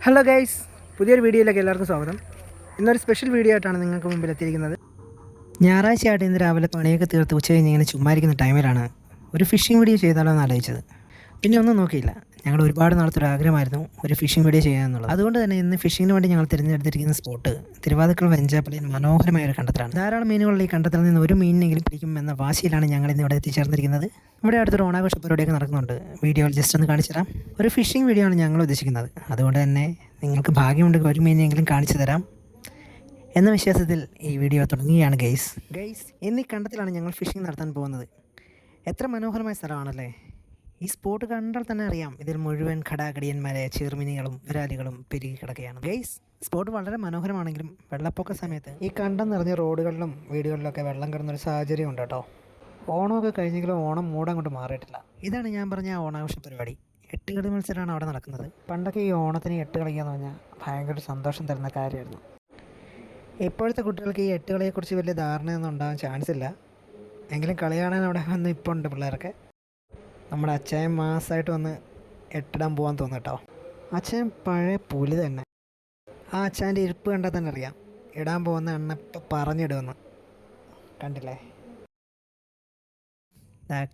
Hello guys, പുതിയൊരു വീഡിയോയിലേക്ക് എല്ലാവർക്കും സ്വാഗതം. ഇന്നൊരു സ്പെഷ്യൽ വീഡിയോ ആയിട്ടാണ് നിങ്ങൾക്ക് മുമ്പിൽ എത്തിയിരിക്കുന്നത്. ഞായറാഴ്ചയായിട്ട് ഇന്ന് രാവിലെ പണിയൊക്കെ തീർത്ത് ഉച്ച കഴിഞ്ഞ് ഇങ്ങനെ ചുമ്മാ ഇരിക്കുന്ന ടൈമിലാണ് ഒരു ഫിഷിംഗ് വീഡിയോ ചെയ്താലോ എന്ന് ആലോചിച്ചത്. പിന്നെ ഒന്നും നോക്കിയില്ല. ഞങ്ങൾ ഒരുപാട് നാളത്തെ ഒരു ആഗ്രഹമായിരുന്നു ഒരു ഫിഷിംഗ് വീഡിയോ ചെയ്യാമെന്നുള്ളത്. അതുകൊണ്ട് തന്നെ ഇന്ന് ഫിഷിങ്ങിന് വേണ്ടി ഞങ്ങൾ തിരഞ്ഞെടുത്തിരിക്കുന്ന സ്പോട്ട് തിരുവാതിക്കൽ വെഞ്ചാപ്പള്ളിയിൽ മനോഹരമായ ഒരു കണ്ടത്തിലാണ്. ധാരാളം മീനുകളുള്ള ഈ കണ്ടത്തിൽ നിന്ന് ഒരു മീനിനെങ്കിലും പിടിക്കും എന്ന വാശിയിലാണ് ഞങ്ങൾ ഇന്ന് ഇവിടെ എത്തിച്ചേർന്നിരിക്കുന്നത്. ഇവിടെ അടുത്തൊരു ഓണാഘോഷ പരിപാടിയൊക്കെ നടക്കുന്നുണ്ട്. വീഡിയോയിൽ ജസ്റ്റ് ഒന്ന് കാണിച്ചു തരാം. ഒരു ഫിഷിംഗ് വീഡിയോ ആണ് ഞങ്ങൾ ഉദ്ദേശിക്കുന്നത്. അതുകൊണ്ട് തന്നെ നിങ്ങൾക്ക് ഭാഗ്യമുണ്ടെങ്കിൽ ഒരു മീനെങ്കിലും കാണിച്ചു തരാം എന്ന വിശ്വാസത്തിൽ ഈ വീഡിയോ തുടങ്ങുകയാണ് ഗൈസ്. ഇന്ന് ഈ കണ്ടത്തിലാണ് ഞങ്ങൾ ഫിഷിംഗ് നടത്താൻ പോകുന്നത്. എത്ര മനോഹരമായ സ്ഥലമാണല്ലേ. ഈ സ്പോട്ട് കണ്ടാൽ തന്നെ അറിയാം ഇതിൽ മുഴുവൻ ഘടാഘടിയന്മാരെ ചെറുമീനുകളും വരാലികളും പെരുകി കിടക്കുകയാണ്. ഗൈസ്, സ്പോട്ട് വളരെ മനോഹരമാണെങ്കിലും വെള്ളപ്പൊക്ക സമയത്ത് ഈ കണ്ടം നിറഞ്ഞ റോഡുകളിലും വീടുകളിലൊക്കെ വെള്ളം കിടന്നൊരു സാഹചര്യം ഉണ്ട് കേട്ടോ. ഓണമൊക്കെ കഴിഞ്ഞെങ്കിലും ഓണം മൂടം കൊണ്ട് മാറിയിട്ടില്ല. ഇതാണ് ഞാൻ പറഞ്ഞ ആ ഓണാഘോഷ പരിപാടി. എട്ടുകളി മത്സരമാണ് അവിടെ നടക്കുന്നത്. പണ്ടൊക്കെ ഈ ഓണത്തിന് എട്ട് കളിക്കാന്ന് പറഞ്ഞാൽ ഭയങ്കര സന്തോഷം തരുന്ന കാര്യമായിരുന്നു. ഇപ്പോഴത്തെ കുട്ടികൾക്ക് ഈ എട്ടുകളിയെക്കുറിച്ച് വലിയ ധാരണയൊന്നും ഉണ്ടാകാൻ ചാൻസ് ഇല്ല. എങ്കിലും കളി കാണാൻ അവിടെ വന്ന് ഇപ്പോൾ ഉണ്ട് പിള്ളേരൊക്കെ. നമ്മുടെ അച്ചായൻ മാസമായിട്ട് വന്ന് എട്ടിടാൻ പോകാൻ തോന്നും കേട്ടോ. അച്ചായൻ പഴയ പുലി തന്നെ. ആ അച്ചായൻ്റെ ഇരിപ്പ് കണ്ടാൽ തന്നെ അറിയാം ഇടാൻ പോകുന്ന എണ്ണ ഇപ്പം പറഞ്ഞിടുമെന്ന്. കണ്ടില്ലേ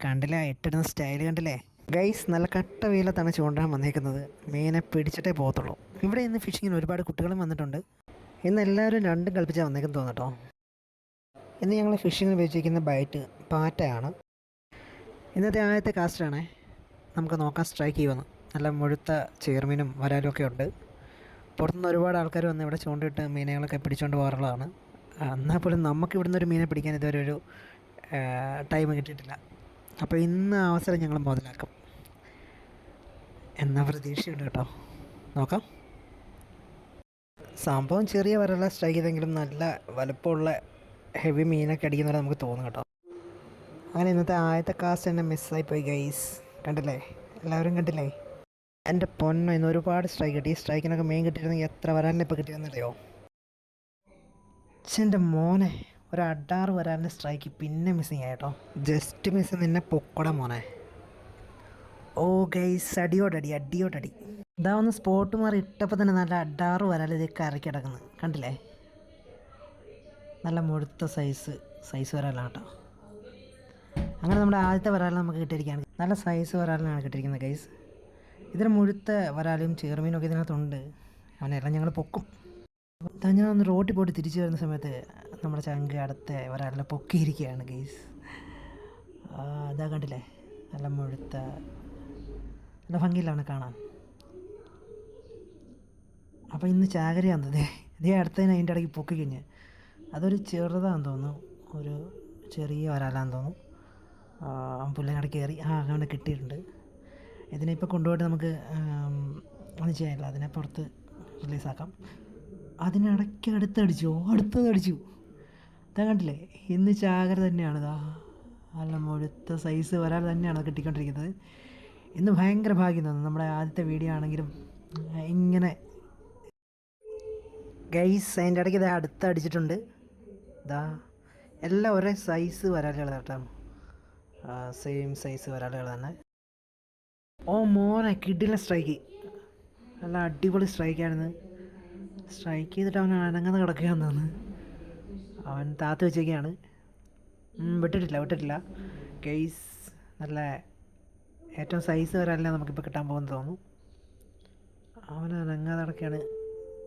കണ്ടില്ലേ എട്ടിടുന്ന സ്റ്റൈൽ കണ്ടില്ലേ ഗൈസ്. നല്ല കട്ട വെയിലത്താണ് ചൂണ്ടാൻ വന്നേക്കുന്നത്. മീനെ പിടിച്ചിട്ടേ പോകത്തുള്ളൂ. ഇവിടെ ഇന്ന് ഫിഷിങ്ങിന് ഒരുപാട് കുട്ടികളും വന്നിട്ടുണ്ട്. ഇന്ന് എല്ലാവരും രണ്ടും കളിപ്പിച്ചാൽ വന്നേക്കെന്ന് തോന്നട്ടോ. ഇന്ന് ഞങ്ങൾ ഫിഷിങ്ങിന് ഉപയോഗിച്ചിരിക്കുന്ന ബൈറ്റ് പാറ്റയാണ്. ഇന്നത്തെ ആദ്യത്തെ കാസ്റ്റാണേ. നമുക്ക് നോക്കാം സ്ട്രൈക്ക് ചെയ്യുമെന്ന്. നല്ല മുഴുത്ത ചെയർമീനും വരാലും ഒക്കെ ഉണ്ട്. പുറത്തുനിന്ന് ഒരുപാട് ആൾക്കാർ വന്ന് ഇവിടെ ചൂണ്ടിട്ട് മീനുകളൊക്കെ പിടിച്ചുകൊണ്ട് പോകാറുള്ളതാണ്. എന്നാൽ പോലും നമുക്ക് ഇവിടുന്ന് ഒരു മീനെ പിടിക്കാൻ ഇതുവരെ ഒരു ടൈം കിട്ടിയിട്ടില്ല. അപ്പോൾ ഇന്ന് അവസരം ഞങ്ങൾ മുതലാക്കും എന്ന പ്രതീക്ഷയുണ്ട് കേട്ടോ. നോക്കാം. സംഭവം ചെറിയ വരല സ്ട്രൈക്ക് ചെയ്തെങ്കിലും നല്ല വലുപ്പമുള്ള ഹെവി മീനൊക്കെ അടിക്കുന്നവരെ നമുക്ക് തോന്നും കേട്ടോ. അങ്ങനെ ഇന്നത്തെ ആദ്യത്തെ കാസ്റ്റ് തന്നെ മിസ്സായിപ്പോയി ഗൈസ്. കണ്ടില്ലേ, എല്ലാവരും കണ്ടില്ലേ. എൻ്റെ പൊന്നോ, ഇന്ന് ഒരുപാട് സ്ട്രൈക്ക് കിട്ടി. ഈ സ്ട്രൈക്കിനൊക്കെ മീൻ കിട്ടിയിരുന്നെങ്കിൽ എത്ര വരാലിനെ ഇപ്പോൾ കിട്ടിയെന്നറിയോ. എൻ്റെ മോനെ, ഒരു അഡാറ് വരാലിൻ്റെ സ്ട്രൈക്ക് പിന്നെ മിസ്സിങ് ആയിട്ടോ. ജസ്റ്റ് മിസ് നിന്നെ പൊക്കട മോനെ. ഓ ഗൈസ്, അടിയോടടി. ഇതാ ഒന്ന് സ്പോട്ട് മാറി ഇട്ടപ്പോൾ തന്നെ നല്ല അഡാറ് വരാൽ ഇത് കരക്കി കിടക്കുന്നത് കണ്ടില്ലേ. നല്ല മുഴുത്ത സൈസ് വരാലാണ് കേട്ടോ. അങ്ങനെ നമ്മുടെ ആദ്യത്തെ വരാൽ നമുക്ക് കിട്ടിയിരിക്കുകയാണ്. നല്ല സൈസ് വരാലിനാണ് കിട്ടിയിരിക്കുന്നത് ഗൈസ്. ഇതിന് മുഴുത്ത വരാലും ചെറുമീനും ഒക്കെ ഇതിനകത്തുണ്ട്. അവനെല്ലാം ഞങ്ങൾ പൊക്കും. ഞാൻ ഒന്ന് റോട്ടിൽ പോയിട്ട് തിരിച്ചു വരുന്ന സമയത്ത് നമ്മുടെ ചങ്ക് അടുത്ത വരാലിനെ പൊക്കിയിരിക്കുകയാണ് ഗൈസ്. ഇതാ കണ്ടില്ലേ, നല്ല മുഴുത്ത നല്ല ഭംഗിയിലാണ് കാണാൻ. അപ്പോൾ ഇന്ന് ചാകരയാണെന്ന് ഇതേ അടുത്തതിന് അതിൻ്റെ ഇടയ്ക്ക് പൊക്കി കഴിഞ്ഞ്. അതൊരു ചെറുതാണെന്ന് തോന്നുന്നു, ഒരു ചെറിയ വരാലാന്ന് തോന്നുന്നു. പുല്ലിനട കയറി അങ്ങനെ കിട്ടിയിട്ടുണ്ട്. ഇതിനിപ്പോൾ കൊണ്ടുപോയിട്ട് നമുക്ക് ഒന്നും ചെയ്യാനില്ല. അതിനെ പുറത്ത് റിലീസാക്കാം. അതിനിടയ്ക്ക് അടുത്തതടിച്ചു. ഇതാ കണ്ടില്ലേ, ഇന്ന് ചാകര തന്നെയാണ്. നല്ല മുഴുത്ത സൈസ് വരാൽ തന്നെയാണ് കിട്ടിക്കൊണ്ടിരിക്കുന്നത്. ഇന്ന് ഭയങ്കര ഭാഗ്യം തോന്നുന്നു. നമ്മുടെ ആദ്യത്തെ വീഡിയോ ആണെങ്കിലും ഇങ്ങനെ ഗൈസ് അതിൻ്റെ ഇടയ്ക്ക് ഇതാ അടുത്തടിച്ചിട്ടുണ്ട്. എല്ലാം ഒരേ സൈസ് വരാലുകൾ കേട്ടോ. സെയിം സൈസ് വരാലുകൾ തന്നെ. ഓ മോനെ, കിടില സ്ട്രൈക്ക്. നല്ല അടിപൊളി സ്ട്രൈക്കായിരുന്നു. സ്ട്രൈക്ക് ചെയ്തിട്ട് അവൻ അനങ്ങുന്ന കിടക്കുകയാണെന്ന് തോന്നുന്നു. അവൻ താത്ത് വെച്ചൊക്കെയാണ്. വിട്ടിട്ടില്ല ഗൈസ്. നല്ല ഏറ്റവും സൈസ് വരാനല്ലേ നമുക്കിപ്പോൾ കിട്ടാൻ പോകുന്നത് തോന്നുന്നു. അവൻ അനങ്ങാതെ കിടക്കുകയാണ്.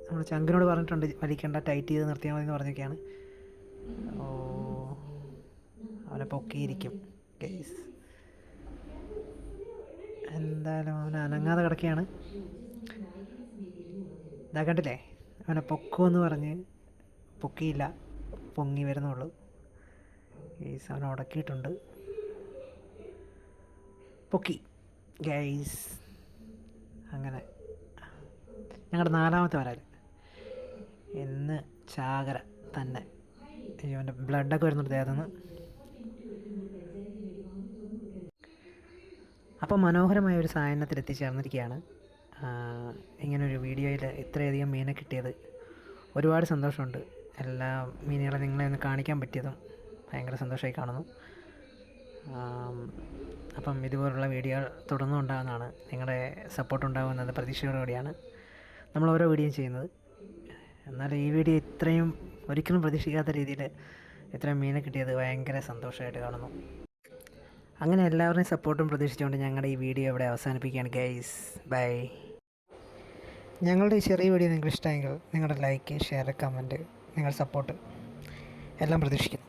നമ്മൾ ചങ്കിനോട് പറഞ്ഞിട്ടുണ്ട് വലിക്കണ്ട, ടൈറ്റ് ചെയ്ത് നിർത്തിയാൽ മതി എന്ന് പറഞ്ഞൊക്കെയാണ്. ഓ, അവനെ പൊക്കിയിരിക്കും ഗൈസ്. എന്തായാലും അവൻ അനങ്ങാതെ കിടക്കുകയാണ്. ഇതാ കണ്ടില്ലേ, അവനെ പൊക്കുമെന്ന് പറഞ്ഞ് പൊക്കിയില്ല, പൊങ്ങി വരുന്നുള്ളൂ ഗൈസ്. അവനെ ഉടക്കിയിട്ടുണ്ട്, പൊക്കി ഗൈസ്. അങ്ങനെ ഞങ്ങളുടെ നാലാമത്തെ വരാൽ ഇന്ന് ചാകര തന്നെ. അവൻ്റെ ബ്ലഡൊക്കെ വരുന്നുണ്ട് ദേഹത്തുനിന്ന്. അപ്പോൾ മനോഹരമായ ഒരു സായനത്തിൽ എത്തിച്ചേർന്നിരിക്കുകയാണ്. ഇങ്ങനൊരു വീഡിയോയിൽ ഇത്രയധികം മീനെ കിട്ടിയത് ഒരുപാട് സന്തോഷമുണ്ട്. എല്ലാ മീനുകളെ നിങ്ങളെ ഒന്ന് കാണിക്കാൻ പറ്റിയതും ഭയങ്കര സന്തോഷമായി കാണുന്നു. അപ്പം ഇതുപോലുള്ള വീഡിയോ തുടർന്നും ഉണ്ടാകുന്നതാണ്. നിങ്ങളുടെ സപ്പോർട്ട് ഉണ്ടാകുമെന്നത് പ്രതീക്ഷയോടുകൂടിയാണ്. നമ്മൾ ഓരോ വീഡിയോയും ചെയ്യുന്നത്. എന്നാൽ ഈ വീഡിയോ ഇത്രയും ഒരിക്കലും പ്രതീക്ഷിക്കാത്ത രീതിയിൽ ഇത്രയും മീനെ കിട്ടിയത് ഭയങ്കര സന്തോഷമായിട്ട് കാണുന്നു. അങ്ങനെ എല്ലാവരുടെയും സപ്പോർട്ടും പ്രതീക്ഷിച്ചുകൊണ്ട് ഞങ്ങളുടെ ഈ വീഡിയോ ഇവിടെ അവസാനിപ്പിക്കുകയാണ് ഗൈസ്. ബൈ. ഞങ്ങളുടെ ഈ ചെറിയ വീഡിയോ നിങ്ങൾക്ക് ഇഷ്ടമെങ്കിൽ നിങ്ങളുടെ ലൈക്ക്, ഷെയർ, കമൻറ്റ്, നിങ്ങളുടെ സപ്പോർട്ട് എല്ലാം പ്രതീക്ഷിക്കുന്നു.